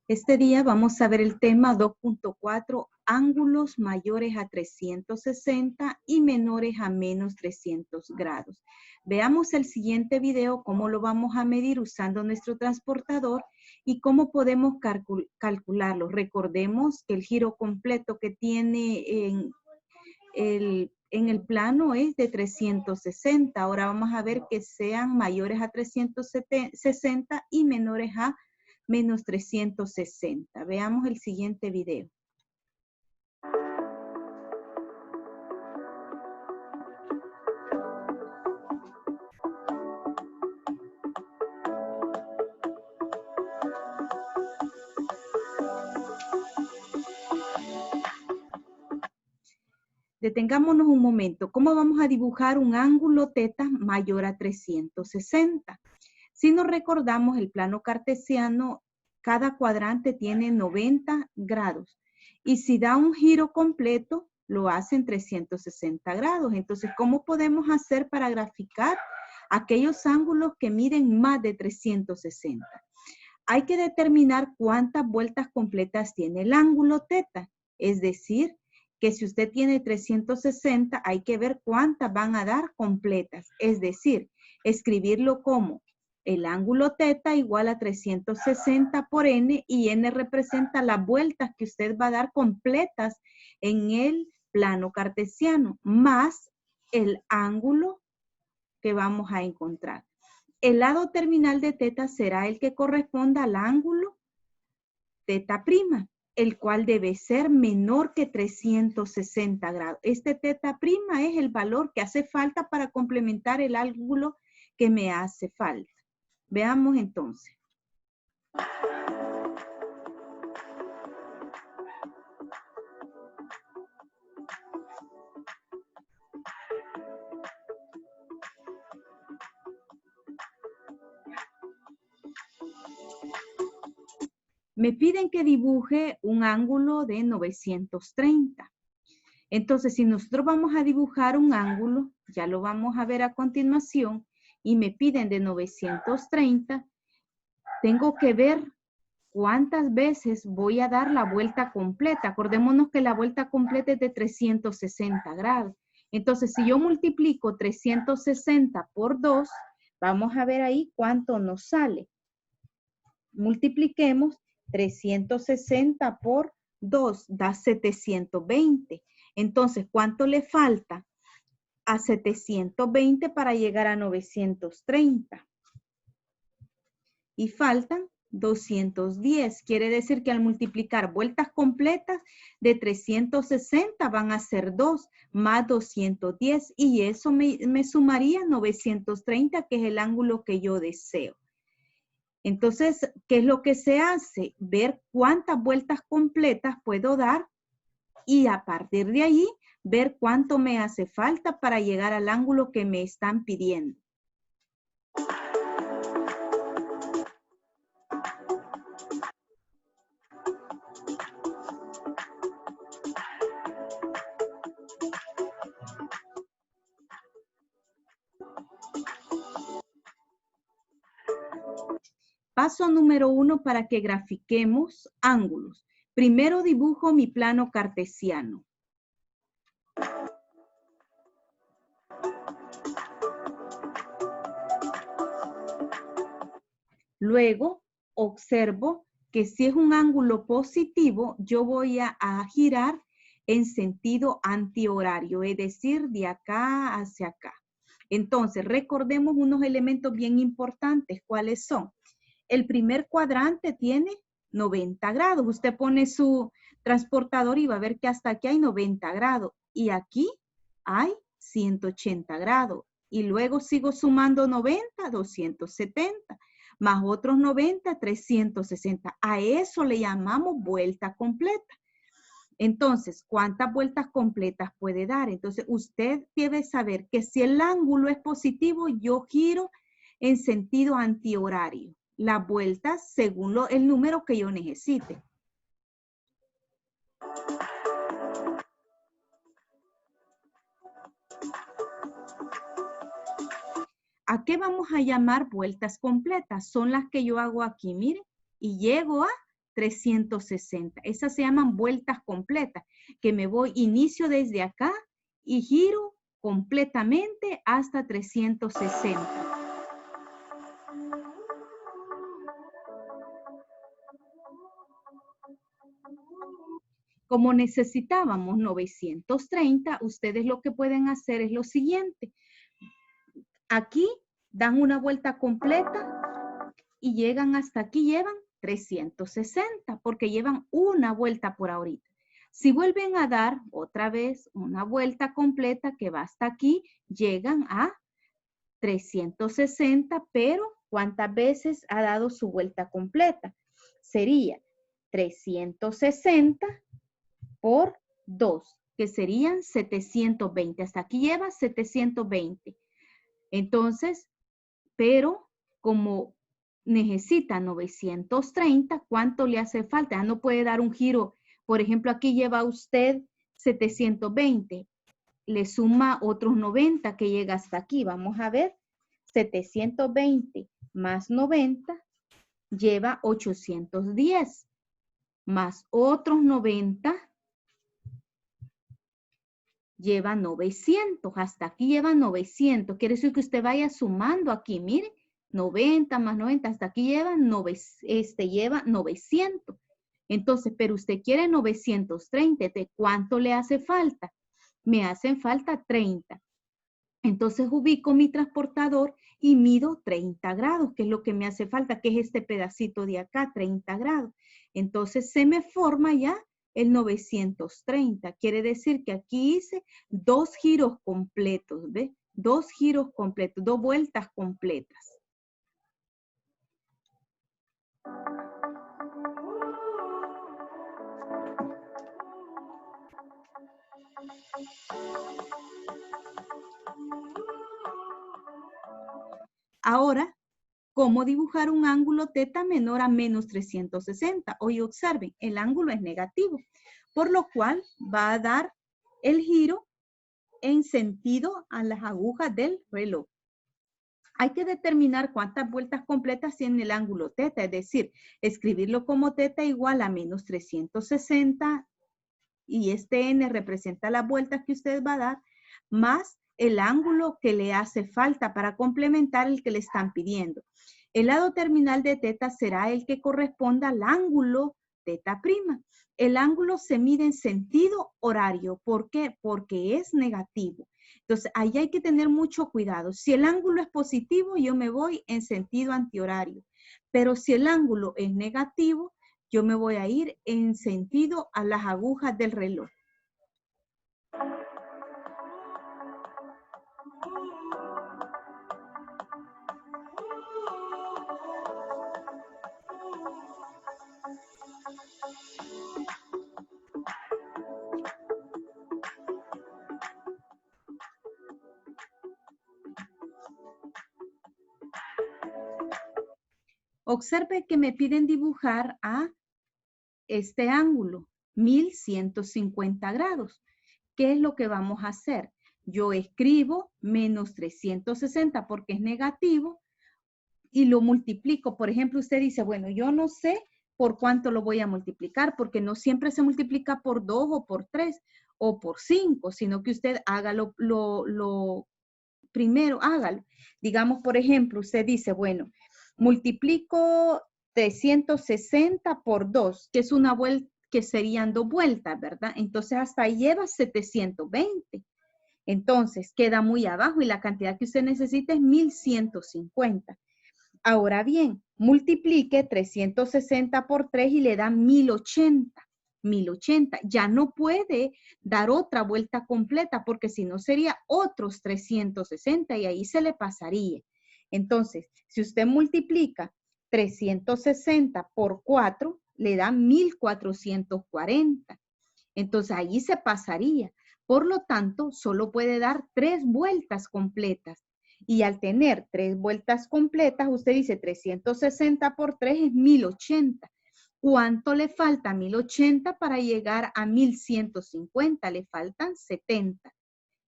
Este día vamos a ver el tema 2.4, ángulos mayores a 360 y menores a menos 300 grados. Veamos el siguiente video, cómo lo vamos a medir usando nuestro transportador y cómo podemos calcularlo. Recordemos que el giro completo que tiene en el plano es de 360. Ahora vamos a ver que sean mayores a 360 y menores a menos 360. Veamos el siguiente video. Detengámonos un momento. ¿Cómo vamos a dibujar un ángulo θ mayor a 360? Si nos recordamos el plano cartesiano, cada cuadrante tiene 90 grados. Y si da un giro completo, lo hace en 360 grados. Entonces, ¿cómo podemos hacer para graficar aquellos ángulos que miden más de 360? Hay que determinar cuántas vueltas completas tiene el ángulo θ. Es decir, que si usted tiene 360, hay que ver cuántas van a dar completas. Es decir, escribirlo como el ángulo θ igual a 360 por n, y n representa las vueltas que usted va a dar completas en el plano cartesiano, más el ángulo que vamos a encontrar. El lado terminal de θ será el que corresponda al ángulo θ', el cual debe ser menor que 360 grados. Este θ' es el valor que hace falta para complementar el ángulo que me hace falta. Veamos entonces. Me piden que dibuje un ángulo de 930. Entonces, si nosotros vamos a dibujar un ángulo, ya lo vamos a ver a continuación, y me piden de 930, tengo que ver cuántas veces voy a dar la vuelta completa. Acordémonos que la vuelta completa es de 360 grados. Entonces, si yo multiplico 360 por 2, vamos a ver ahí cuánto nos sale. Multipliquemos 360 por 2, da 720. Entonces, ¿cuánto le falta a 720 para llegar a 930? Y faltan 210. Quiere decir que al multiplicar vueltas completas de 360 van a ser 2 más 210. Y eso me sumaría 930, que es el ángulo que yo deseo. Entonces, ¿qué es lo que se hace? Ver cuántas vueltas completas puedo dar y a partir de ahí ver cuánto me hace falta para llegar al ángulo que me están pidiendo. Paso número 1 para que grafiquemos ángulos. Primero dibujo mi plano cartesiano. Luego observo que si es un ángulo positivo, yo voy a girar en sentido antihorario, es decir, de acá hacia acá. Entonces, recordemos unos elementos bien importantes. ¿Cuáles son? El primer cuadrante tiene 90 grados. Usted pone su transportador y va a ver que hasta aquí hay 90 grados. Y aquí hay 180 grados. Y luego sigo sumando 90, 270. Más otros 90, 360. A eso le llamamos vuelta completa. Entonces, ¿cuántas vueltas completas puede dar? Entonces, usted debe saber que si el ángulo es positivo, yo giro en sentido antihorario. Las vueltas según el número que yo necesite. ¿A qué vamos a llamar vueltas completas? Son las que yo hago aquí, miren, y llego a 360. Esas se llaman vueltas completas, que me voy, inicio desde acá y giro completamente hasta 360. Como necesitábamos 930, ustedes lo que pueden hacer es lo siguiente. Aquí dan una vuelta completa y llegan hasta aquí, llevan 360, porque llevan una vuelta por ahorita. Si vuelven a dar otra vez una vuelta completa que va hasta aquí, llegan a 360, pero ¿cuántas veces ha dado su vuelta completa? Sería 360 por 2, que serían 720. Hasta aquí lleva 720. Entonces, pero como necesita 930, ¿cuánto le hace falta? No puede dar un giro. Por ejemplo, aquí lleva usted 720. Le suma otros 90 que llega hasta aquí. Vamos a ver. 720 más 90 lleva 810. Más otros 90 lleva 900. Hasta aquí lleva 900. Quiere decir que usted vaya sumando aquí. Mire, 90 más 90. Hasta aquí lleva 900. Entonces, pero usted quiere 930. ¿De cuánto le hace falta? Me hacen falta 30. Entonces ubico mi transportador y mido 30 grados, que es lo que me hace falta, que es este pedacito de acá, 30 grados. Entonces se me forma ya el 930. Quiere decir que aquí hice 2 giros completos, ¿ve? 2 giros completos, 2 vueltas completas. Ahora, ¿cómo dibujar un ángulo θ menor a menos 360? Hoy observen, el ángulo es negativo, por lo cual va a dar el giro en sentido a las agujas del reloj. Hay que determinar cuántas vueltas completas tiene el ángulo θ, es decir, escribirlo como θ igual a menos 360 y este n representa las vueltas que usted va a dar, más el ángulo que le hace falta para complementar el que le están pidiendo. El lado terminal de θ será el que corresponda al ángulo θ'O. El ángulo se mide en sentido horario. ¿Por qué? Porque es negativo. Entonces, ahí hay que tener mucho cuidado. Si el ángulo es positivo, yo me voy en sentido antihorario. Pero si el ángulo es negativo, yo me voy a ir en sentido a las agujas del reloj. Observe que me piden dibujar a este ángulo, 1150 grados. ¿Qué es lo que vamos a hacer? Yo escribo menos 360 porque es negativo y lo multiplico. Por ejemplo, usted dice, bueno, yo no sé por cuánto lo voy a multiplicar porque no siempre se multiplica por 2 o por 3 o por 5, sino que usted haga lo primero, hágalo. Digamos, por ejemplo, usted dice, bueno, multiplico 360 por 2, que es una vuelta, que serían 2 vueltas, ¿verdad? Entonces, hasta ahí lleva 720. Entonces, queda muy abajo y la cantidad que usted necesita es 1150. Ahora bien, multiplique 360 por 3 y le da 1080. 1080. Ya no puede dar otra vuelta completa porque si no sería otros 360 y ahí se le pasaría. Entonces, si usted multiplica 360 por 4, le da 1440. Entonces, ahí se pasaría. Por lo tanto, solo puede dar 3 vueltas completas. Y al tener 3 vueltas completas, usted dice 360 por 3 es 1080. ¿Cuánto le falta a 1080 para llegar a 1150? Le faltan 70.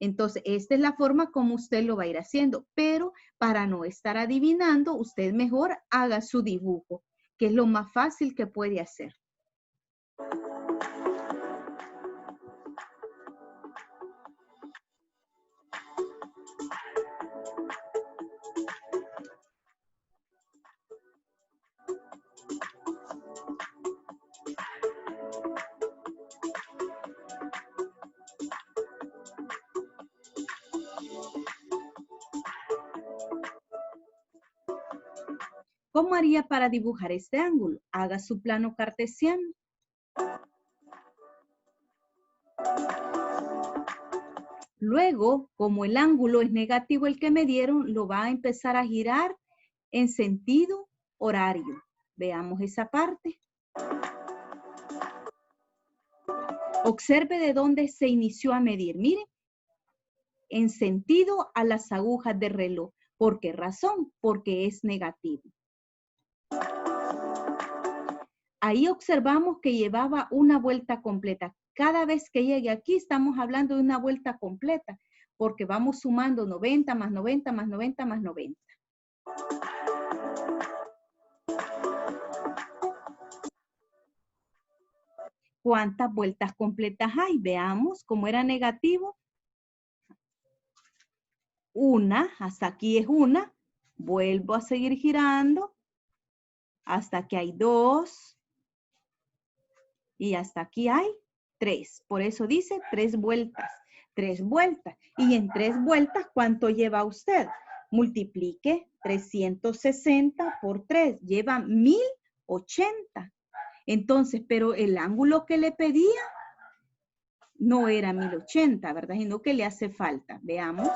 Entonces, esta es la forma como usted lo va a ir haciendo. Pero para no estar adivinando, usted mejor haga su dibujo, que es lo más fácil que puede hacer. ¿Cómo haría para dibujar este ángulo? Haga su plano cartesiano. Luego, como el ángulo es negativo el que me dieron, lo va a empezar a girar en sentido horario. Veamos esa parte. Observe de dónde se inició a medir. Mire, en sentido a las agujas del reloj. ¿Por qué razón? Porque es negativo. Ahí observamos que llevaba una vuelta completa. Cada vez que llegue aquí estamos hablando de una vuelta completa, porque vamos sumando 90 más 90 más 90 más 90. ¿Cuántas vueltas completas hay? Veamos, como era negativo. Una, hasta aquí es una. Vuelvo a seguir girando hasta que hay 2. Y hasta aquí hay 3. Por eso dice 3 vueltas. 3 vueltas. Y en 3 vueltas, ¿cuánto lleva usted? Multiplique 360 por 3. Lleva 1080. Entonces, pero el ángulo que le pedía no era 1080, ¿verdad? Sino que le hace falta. Veamos.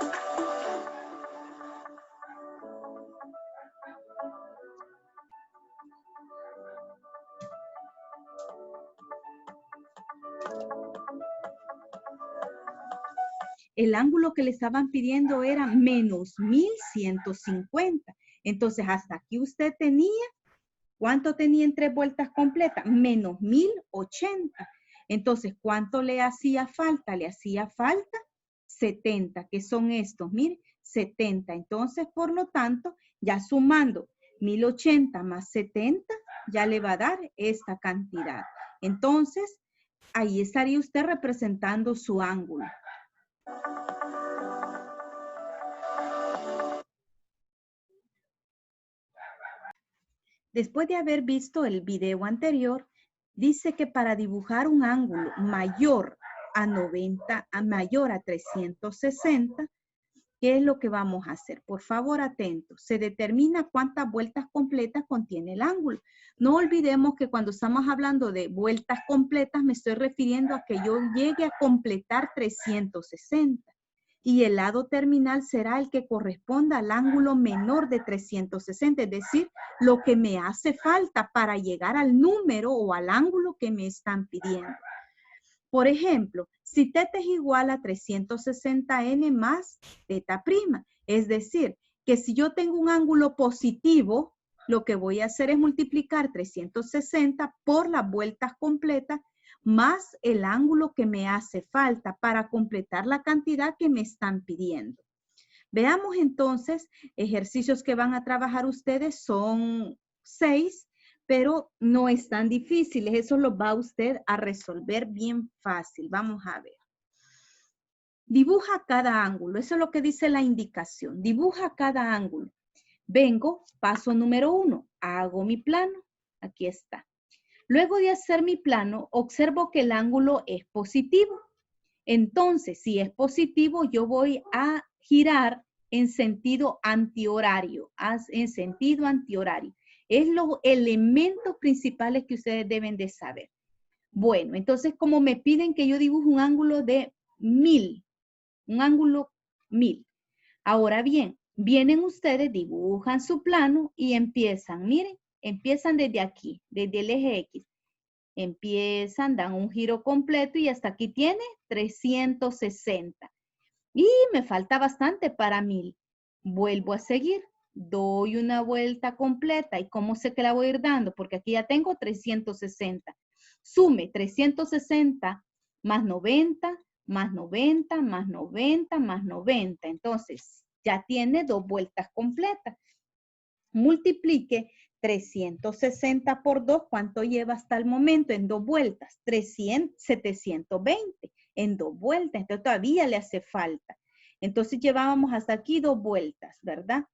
El ángulo que le estaban pidiendo era menos 1150. Entonces, hasta aquí usted tenía, ¿cuánto tenía en 3 vueltas completas? Menos 1080. Entonces, ¿cuánto le hacía falta? Le hacía falta 70, que son estos, mire, 70. Entonces, por lo tanto, ya sumando 1080 más 70, ya le va a dar esta cantidad. Entonces, ahí estaría usted representando su ángulo. Después de haber visto el video anterior, dice que para dibujar un ángulo mayor a 90, mayor a 360, ¿qué es lo que vamos a hacer? Por favor, atentos. Se determina cuántas vueltas completas contiene el ángulo. No olvidemos que cuando estamos hablando de vueltas completas, me estoy refiriendo a que yo llegue a completar 360. Y el lado terminal será el que corresponda al ángulo menor de 360, es decir, lo que me hace falta para llegar al número o al ángulo que me están pidiendo. Por ejemplo, si teta es igual a 360n más teta prima, es decir, que si yo tengo un ángulo positivo, lo que voy a hacer es multiplicar 360 por las vueltas completas más el ángulo que me hace falta para completar la cantidad que me están pidiendo. Veamos entonces, ejercicios que van a trabajar ustedes son 6, pero no están difíciles. Eso los va usted a resolver bien fácil. Vamos a ver. Dibuja cada ángulo. Eso es lo que dice la indicación. Dibuja cada ángulo. Vengo, paso número 1. Hago mi plano. Aquí está. Luego de hacer mi plano, observo que el ángulo es positivo. Entonces, si es positivo, yo voy a girar en sentido antihorario. En sentido antihorario. Es los elementos principales que ustedes deben de saber. Bueno, entonces, como me piden que yo dibuje un ángulo de 1000, un ángulo 1000. Ahora bien, vienen ustedes, dibujan su plano y empiezan, miren, empiezan desde aquí, desde el eje X. Empiezan, dan un giro completo y hasta aquí tiene 360. Y me falta bastante para 1000. Vuelvo a seguir. Doy una vuelta completa. ¿Y cómo sé que la voy a ir dando? Porque aquí ya tengo 360. Sume 360 más 90, más 90, más 90, más 90. Entonces, ya tiene 2 vueltas completas. Multiplique 360 por 2, ¿cuánto lleva hasta el momento? En 2 vueltas, 720 en 2 vueltas. Entonces todavía le hace falta. Entonces llevábamos hasta aquí 2 vueltas, ¿verdad?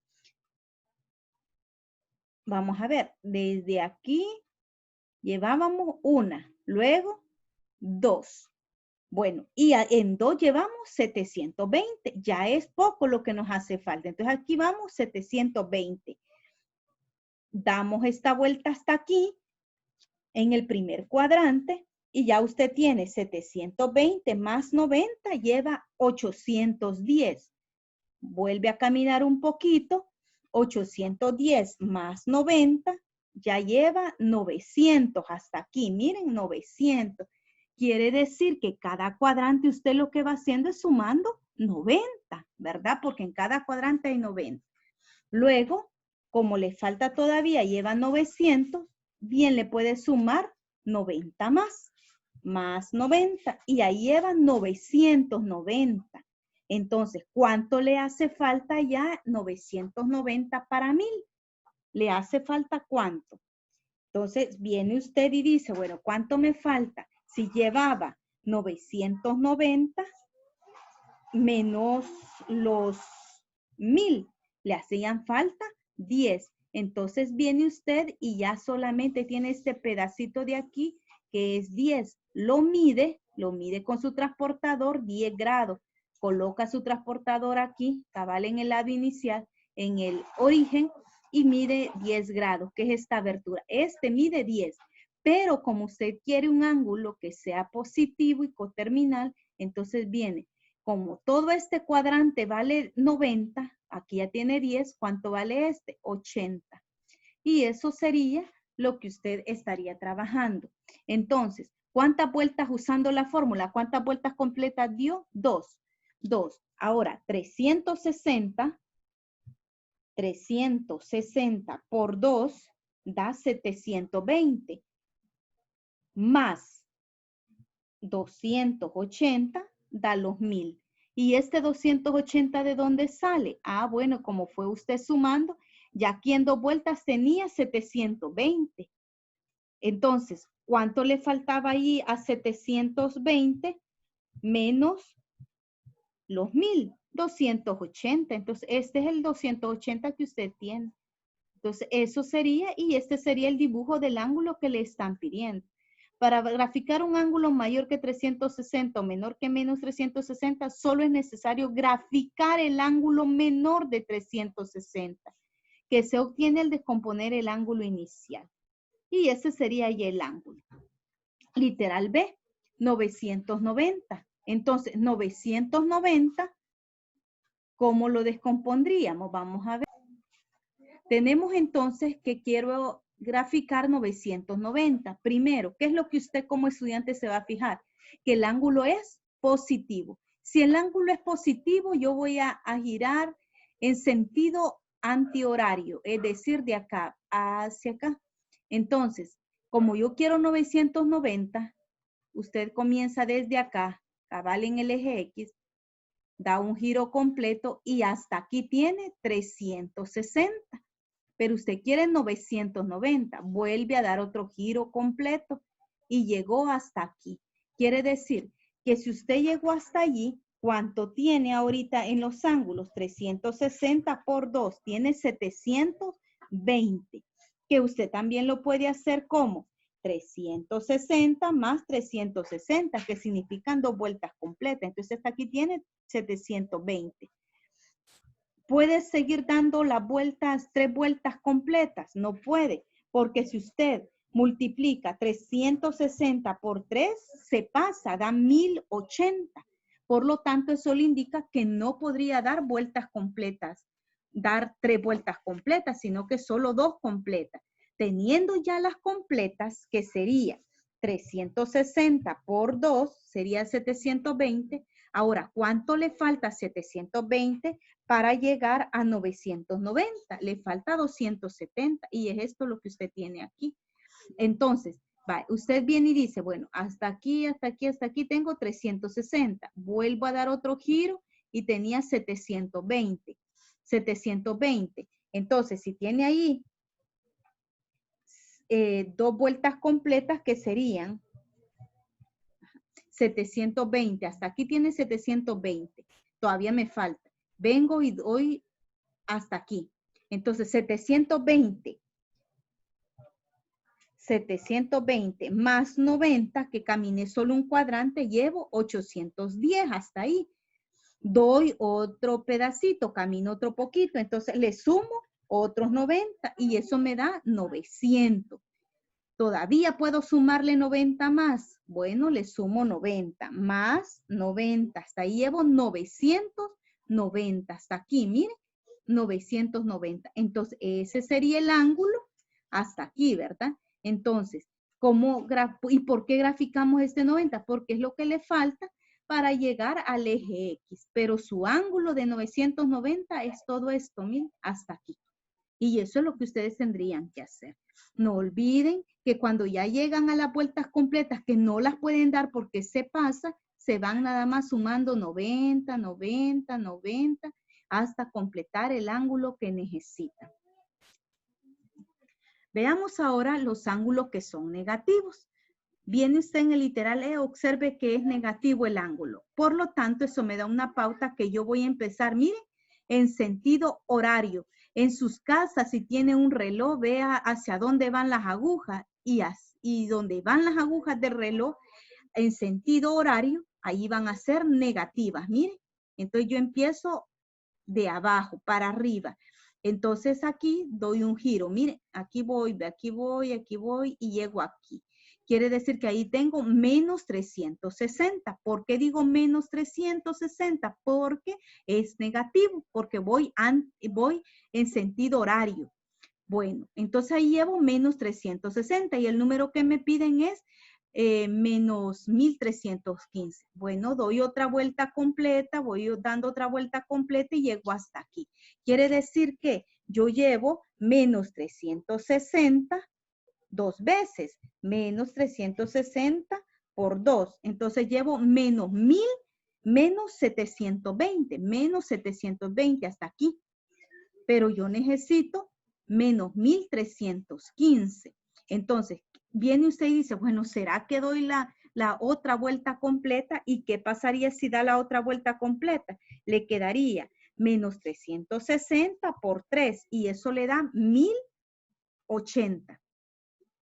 Vamos a ver, desde aquí llevábamos 1, luego 2. Bueno, y en 2 llevamos 720. Ya es poco lo que nos hace falta. Entonces aquí vamos 720. Damos esta vuelta hasta aquí en el primer cuadrante y ya usted tiene 720 más 90, lleva 810. Vuelve a caminar un poquito, 810 más 90, ya lleva 900 hasta aquí. Miren, 900. Quiere decir que cada cuadrante usted lo que va haciendo es sumando 90, ¿verdad? Porque en cada cuadrante hay 90. Luego, como le falta todavía, lleva 900, bien le puede sumar 90 más 90, y ahí lleva 990. Entonces, ¿cuánto le hace falta ya? 990 para 1000. ¿Le hace falta cuánto? Entonces, viene usted y dice, bueno, ¿cuánto me falta? Si llevaba 990 menos los 1000, le hacían falta 10. Entonces viene usted y ya solamente tiene este pedacito de aquí que es 10. Lo mide con su transportador 10 grados. Coloca su transportador aquí, cabal en el lado inicial, en el origen, y mide 10 grados, que es esta abertura. Este mide 10, pero como usted quiere un ángulo que sea positivo y coterminal, entonces viene, como todo este cuadrante vale 90, aquí ya tiene 10, ¿cuánto vale este? 80. Y eso sería lo que usted estaría trabajando. Entonces, ¿cuántas vueltas usando la fórmula? ¿Cuántas vueltas completas dio? 2. 2. Ahora, 360 por 2 da 720. Más 280 da los 1000. ¿Y este 280 de dónde sale? Ah, bueno, como fue usted sumando, ya aquí en 2 vueltas tenía 720. Entonces, ¿cuánto le faltaba ahí a 720 menos los 1000? 280. Entonces, este es el 280 que usted tiene. Entonces, eso sería, y este sería el dibujo del ángulo que le están pidiendo. Para graficar un ángulo mayor que 360 o menor que menos 360, solo es necesario graficar el ángulo menor de 360, que se obtiene al descomponer el ángulo inicial. Y ese sería ya el ángulo. Literal B, 990. Entonces, 990, ¿cómo lo descompondríamos? Vamos a ver. Tenemos entonces que quiero graficar 990. Primero, ¿qué es lo que usted como estudiante se va a fijar? Que el ángulo es positivo. Si el ángulo es positivo, yo voy a girar en sentido antihorario, es decir, de acá hacia acá. Entonces, como yo quiero 990, usted comienza desde acá, cabal en el eje X, da un giro completo y hasta aquí tiene 360. Pero usted quiere 990, vuelve a dar otro giro completo y llegó hasta aquí. Quiere decir que si usted llegó hasta allí, ¿cuánto tiene ahorita en los ángulos? 360 por 2, tiene 720, que usted también lo puede hacer como 360 más 360, que significan 2 vueltas completas. Entonces hasta aquí tiene 720. ¿Puede seguir dando las vueltas, 3 vueltas completas? No puede, porque si usted multiplica 360 por 3, se pasa, da 1080. Por lo tanto, eso le indica que no podría dar vueltas completas, dar 3 vueltas completas, sino que solo 2 completas. Teniendo ya las completas, que sería 360 por 2, sería 720. Ahora, ¿cuánto le falta a 720 para llegar a 990? Le falta 270 y es esto lo que usted tiene aquí. Entonces, usted viene y dice, bueno, hasta aquí, hasta aquí, hasta aquí tengo 360. Vuelvo a dar otro giro y tenía 720. 720. Entonces, si tiene ahí 2 vueltas completas que serían 720. Hasta aquí tiene 720. Todavía me falta. Vengo y doy hasta aquí. Entonces, 720 más 90, que caminé solo un cuadrante, llevo 810 hasta ahí. Doy otro pedacito, camino otro poquito, entonces le sumo otros 90 y eso me da 900. ¿Todavía puedo sumarle 90 más? Bueno, le sumo 90 más 90. Hasta ahí llevo 990. Hasta aquí, miren, 990. Entonces, ese sería el ángulo hasta aquí, ¿verdad? Entonces, ¿y por qué graficamos este 90? Porque es lo que le falta para llegar al eje X. Pero su ángulo de 990 es todo esto, miren, hasta aquí. Y eso es lo que ustedes tendrían que hacer. No olviden que cuando ya llegan a las vueltas completas, que no las pueden dar porque se pasa, se van nada más sumando 90, 90, 90, hasta completar el ángulo que necesitan. Veamos ahora los ángulos que son negativos. Viene usted en el literal E, observe que es negativo el ángulo. Por lo tanto, eso me da una pauta que yo voy a empezar, miren, en sentido horario. En sus casas, si tiene un reloj, vea hacia dónde van las agujas y donde van las agujas del reloj en sentido horario, ahí van a ser negativas, miren. Entonces yo empiezo de abajo para arriba. Entonces aquí doy un giro, miren, aquí voy y llego aquí. Quiere decir que ahí tengo menos 360. ¿Por qué digo menos 360? Porque es negativo, porque voy en sentido horario. Bueno, entonces ahí llevo menos 360 y el número que me piden es menos 1315. Bueno, doy otra vuelta completa, voy dando otra vuelta completa y llego hasta aquí. Quiere decir que yo llevo menos 360 dos veces, menos 360 por 2. Entonces llevo menos 1000, menos 720 hasta aquí. Pero yo necesito menos 1315. Entonces, viene usted y dice, bueno, ¿será que doy la otra vuelta completa? ¿Y qué pasaría si da la otra vuelta completa? Le quedaría menos 360 por 3 y eso le da 1080.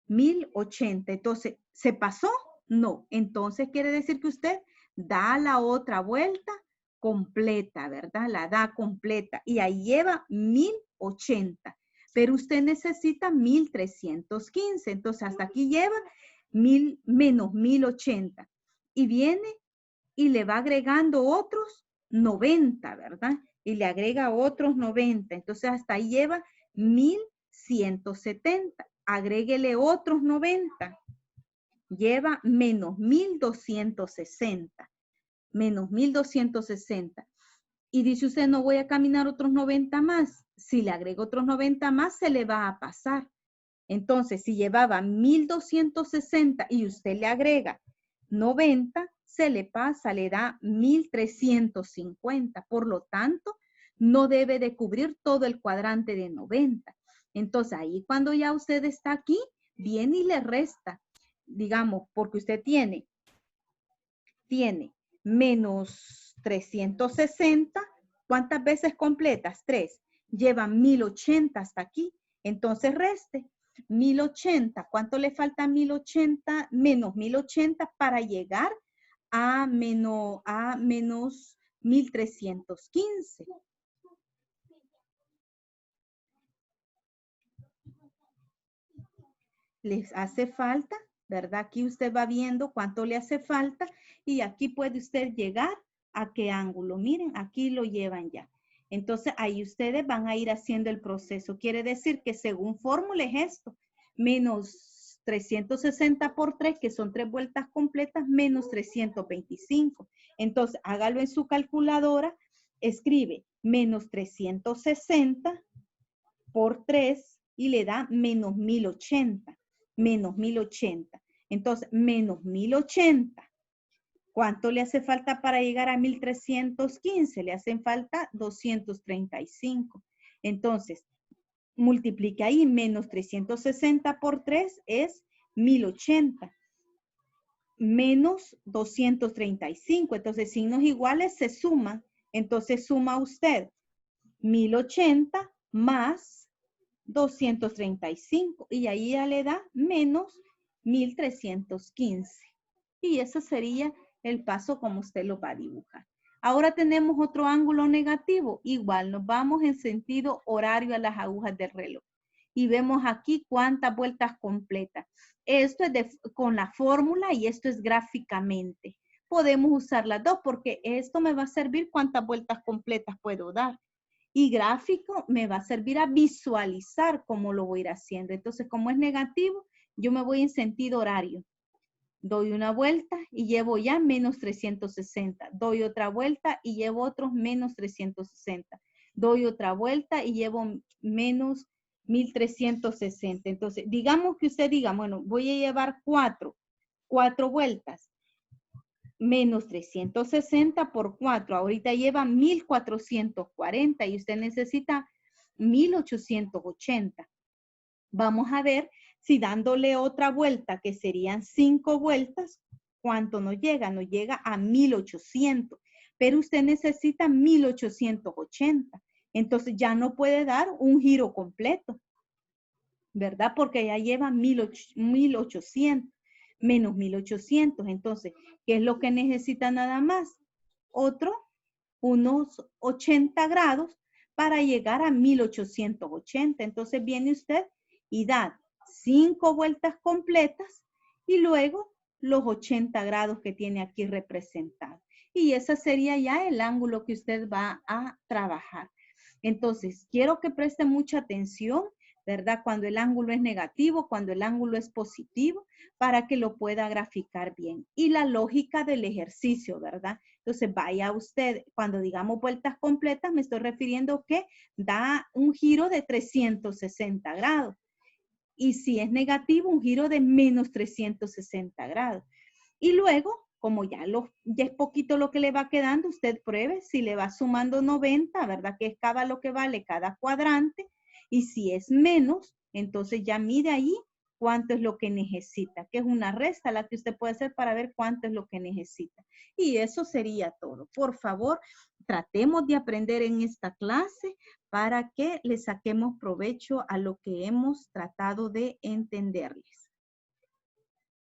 1080. Entonces, ¿se pasó? No. Entonces, quiere decir que usted da la otra vuelta completa, ¿verdad? La da completa y ahí lleva 1080. Pero usted necesita 1315. Entonces, hasta aquí lleva menos 1080. Y viene y le va agregando otros 90, ¿verdad? Y le agrega otros 90. Entonces, hasta ahí lleva 1170. Agréguele otros 90. Lleva menos 1260. Menos 1260. Y dice usted, no voy a caminar otros 90 más. Si le agrego otros 90 más, se le va a pasar. Entonces, si llevaba 1260 y usted le agrega 90, se le pasa, le da 1350. Por lo tanto, no debe de cubrir todo el cuadrante de 90. Entonces, ahí cuando ya usted está aquí, viene y le resta, digamos, porque usted tiene menos 360. ¿Cuántas veces completas? 3. Lleva 1080 hasta aquí. Entonces reste 1080. ¿Cuánto le falta a 1080? Menos 1080 para llegar a menos 1315. Les hace falta, ¿verdad? Aquí usted va viendo cuánto le hace falta y aquí puede usted llegar a qué ángulo. Miren, aquí lo llevan ya. Entonces, ahí ustedes van a ir haciendo el proceso. Quiere decir que según fórmula es esto, menos 360 por 3, que son 3 vueltas completas, menos 325. Entonces, hágalo en su calculadora, escribe menos 360 por 3 y le da menos 1080. Menos 1080. Entonces, menos 1080. ¿Cuánto le hace falta para llegar a 1315? Le hacen falta 235. Entonces, multiplique ahí, menos 360 por 3 es 1080. Menos 235. Entonces, signos iguales se suman. Entonces, suma usted 1080 más 235. Y ahí ya le da menos 1315. Y ese sería el paso como usted lo va a dibujar. Ahora tenemos otro ángulo negativo. Igual nos vamos en sentido horario a las agujas del reloj. Y vemos aquí cuántas vueltas completas. Esto es con la fórmula y esto es gráficamente. Podemos usar las dos porque esto me va a servir cuántas vueltas completas puedo dar. Y gráfico me va a servir a visualizar cómo lo voy a ir haciendo. Entonces, como es negativo, yo me voy en sentido horario. Doy una vuelta y llevo ya menos 360. Doy otra vuelta y llevo otros menos 360. Doy otra vuelta y llevo menos 1360. Entonces, digamos que usted diga, bueno, voy a llevar cuatro vueltas. Menos 360 por 4. Ahorita lleva 1440 y usted necesita 1880. Vamos a ver si dándole otra vuelta, que serían 5 vueltas, ¿cuánto nos llega? Nos llega a 1800, pero usted necesita 1880. Entonces ya no puede dar un giro completo, ¿verdad? Porque ya lleva 1800 menos 1800. Entonces, ¿qué es lo que necesita nada más? Unos 80 grados para llegar a 1880. Entonces viene usted y da 5 vueltas completas y luego los 80 grados que tiene aquí representados. Y ese sería ya el ángulo que usted va a trabajar. Entonces, quiero que preste mucha atención, ¿verdad? Cuando el ángulo es negativo, cuando el ángulo es positivo, para que lo pueda graficar bien. Y la lógica del ejercicio, ¿verdad? Entonces, vaya usted, cuando digamos vueltas completas, me estoy refiriendo que da un giro de 360 grados. Y si es negativo, un giro de menos 360 grados. Y luego, como ya es poquito lo que le va quedando, usted pruebe si le va sumando 90, ¿verdad? Que es cada lo que vale cada cuadrante. Y si es menos, entonces ya mide ahí cuánto es lo que necesita, que es una resta la que usted puede hacer para ver cuánto es lo que necesita. Y eso sería todo. Por favor, tratemos de aprender en esta clase para que le saquemos provecho a lo que hemos tratado de entenderles.